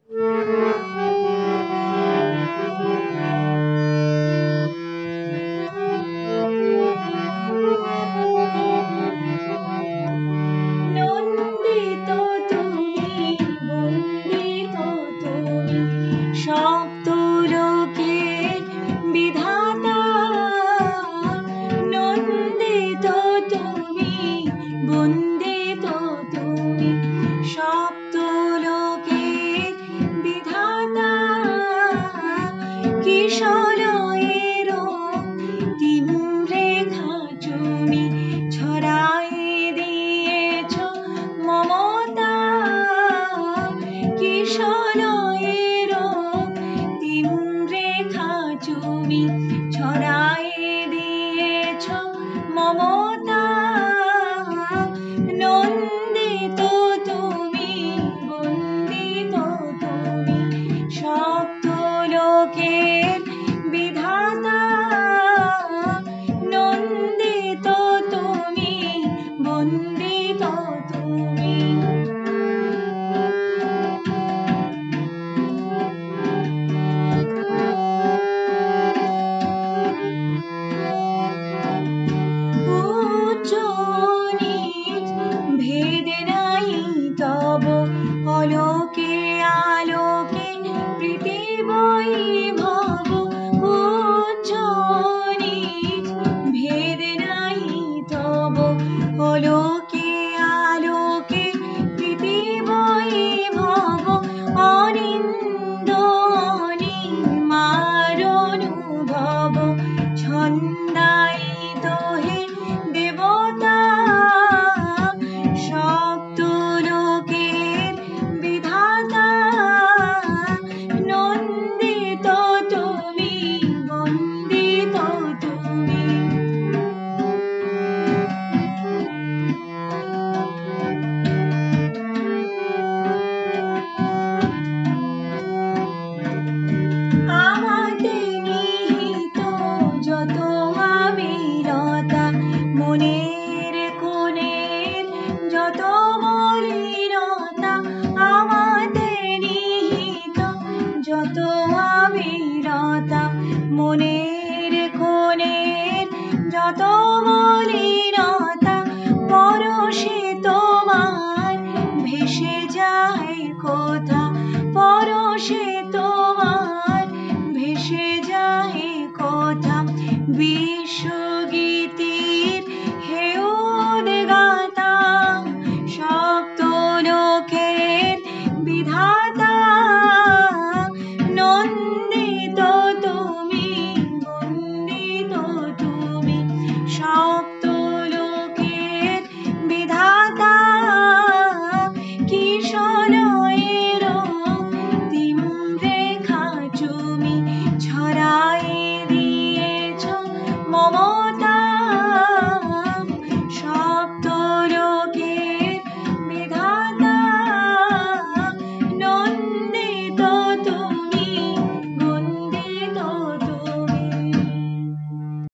নন্দিত তুমি, বন্দিত তুমি, সপ্ত লোকের বিধাতা। নন্দিত তুমি, বন্দিত তুমি, সপ্ত লোকের বিধাতা। কিশলয়ের রেখা তুমি ছড়ায়ে দিয়েছ মমতা। কিশলয়ের রেখা তুমি ছড়ায়ে দিয়েছ মমতা। নন্দিত তুমি, বন্দিত তুমি, সপ্ত লোকের বিধাতা। নন্দিত তুমি, বন্দিত তুমি। উচ্চ নীচ ভেদ নাই তব, অলোকে আলোকে প্রীতি বৈভব। উচ্চ নীচ ভেদ নাই তব, অলোকে আলোকে প্রীতি বৈভব। অনিন্দ অনিমার অনুভব, ছন্দায়িত হে দেবতা। সপ্ত লোকের বিধাতা। নন্দিত তুমি, বন্দিত তুমি। আমাতে নিহিত যত আবিলতা, মনের কোণের যত মলিনতা। আমাতে নিহিত যত আবিলতা, মনের কোণের যত মলিনতা। পরশে তোমার ভেসে যায় কোথা,